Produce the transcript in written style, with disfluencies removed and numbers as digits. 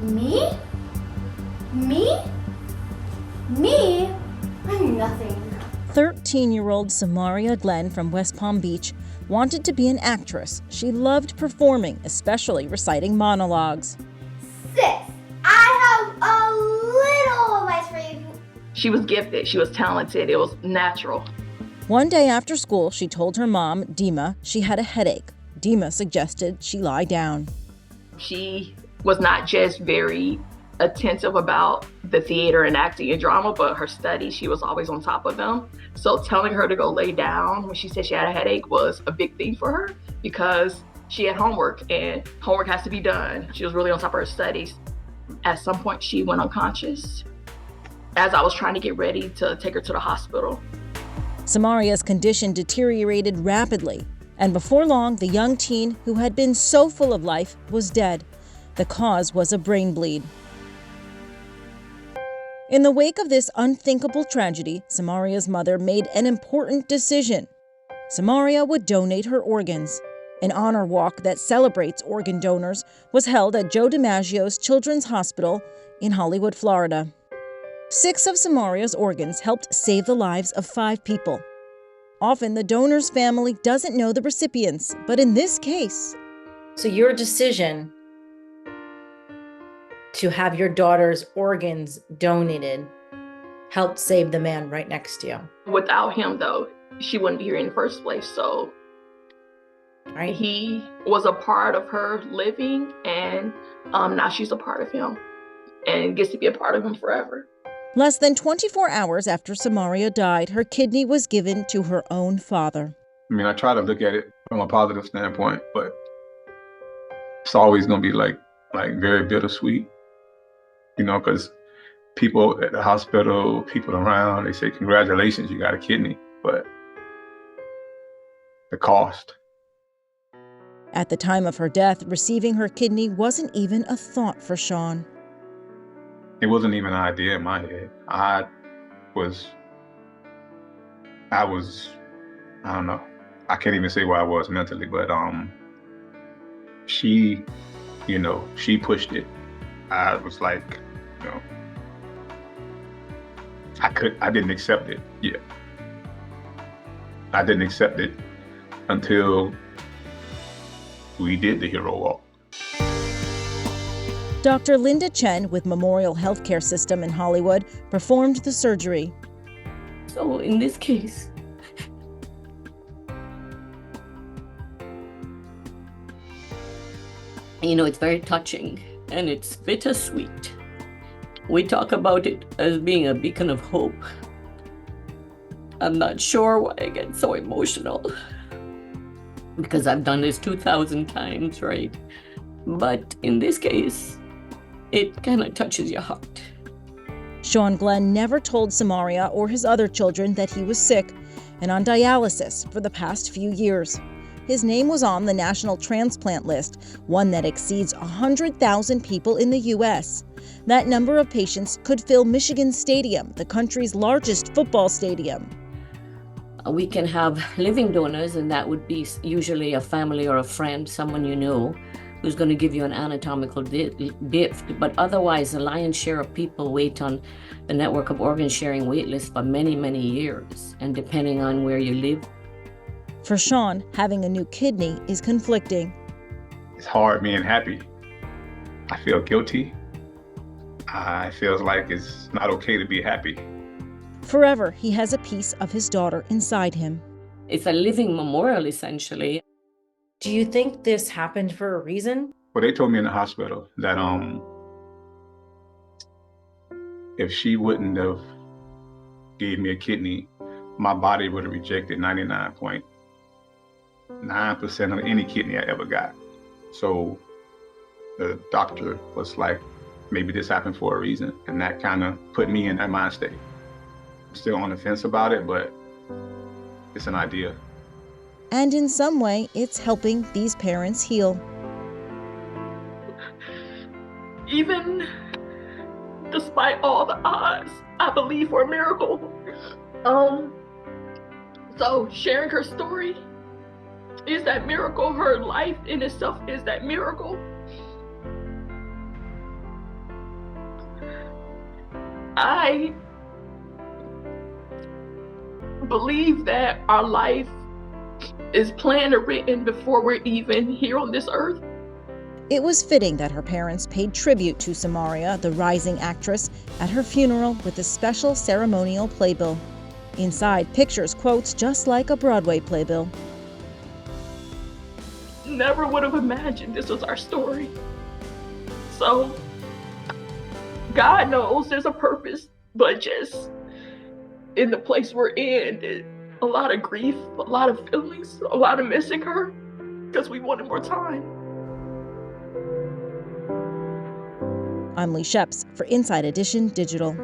Me? Me? Me? I'm nothing. 13-year-old Samaria Glenn from West Palm Beach wanted to be an actress. She loved performing, especially reciting monologues. Sis, I have a little advice for you. She was gifted. She was talented. It was natural. One day after school, she told her mom, Dima, she had a headache. Dima suggested she lie down. She was not just very attentive about the theater and acting and drama, but her studies, she was always on top of them. So telling her to go lay down when she said she had a headache was a big thing for her because she had homework and homework has to be done. She was really on top of her studies. At some point, she went unconscious as I was trying to get ready to take her to the hospital. Samaria's condition deteriorated rapidly, and before long, the young teen, who had been so full of life, was dead. The cause was a brain bleed. In the wake of this unthinkable tragedy, Samaria's mother made an important decision. Samaria would donate her organs. An honor walk that celebrates organ donors was held at Joe DiMaggio's Children's Hospital in Hollywood, Florida. 6 of Samaria's organs helped save the lives of 5 people. Often, the donor's family doesn't know the recipients, but in this case... So your decision to have your daughter's organs donated helped save the man right next to you. Without him, though, she wouldn't be here in the first place. So right? He was a part of her living, and now she's a part of him and gets to be a part of him forever. Less than 24 hours after Samaria died, her kidney was given to her own father. I mean, I try to look at it from a positive standpoint, but it's always going to be like very bittersweet, because people at the hospital, people around, they say, congratulations, you got a kidney, but the cost. At the time of her death, receiving her kidney wasn't even a thought for Sean. It wasn't even an idea in my head. I don't know. I can't even say where I was mentally, but she pushed it. I was like, I didn't accept it yet. I didn't accept it until we did the hero walk. Dr. Linda Chen with Memorial Healthcare System in Hollywood performed the surgery. So in this case, it's very touching and it's bittersweet. We talk about it as being a beacon of hope. I'm not sure why I get so emotional because I've done this 2,000 times, right? But in this case, it kind of touches your heart. Sean Glenn never told Samaria or his other children that he was sick and on dialysis for the past few years. His name was on the national transplant list, one that exceeds 100,000 people in the U.S. That number of patients could fill Michigan Stadium, the country's largest football stadium. We can have living donors, and that would be usually a family or a friend, someone you know, who's going to give you an anatomical gift. But otherwise, the lion's share of people wait on the network of organ sharing wait list for many, many years. And depending on where you live. For Sean, having a new kidney is conflicting. It's hard being happy. I feel guilty. I feel like it's not okay to be happy. Forever, he has a piece of his daughter inside him. It's a living memorial, essentially. Do you think this happened for a reason? Well, they told me in the hospital that if she wouldn't have gave me a kidney, my body would have rejected 99.9% of any kidney I ever got. So the doctor was like, maybe this happened for a reason. And that kind of put me in that mind state. I'm still on the fence about it, but it's an idea. And in some way, it's helping these parents heal. Even despite all the odds, I believe for a miracle. So sharing her story is that miracle. Her life in itself is that miracle. I believe that our life is planned or written before we're even here on this earth. It was fitting that her parents paid tribute to Samaria, the rising actress, at her funeral with a special ceremonial playbill. Inside, pictures quotes just like a Broadway playbill. Never would have imagined this was our story. So, God knows there's a purpose, but just in the place we're in, a lot of grief, a lot of feelings, a lot of missing her, because we wanted more time. I'm Lee Sheps for Inside Edition Digital.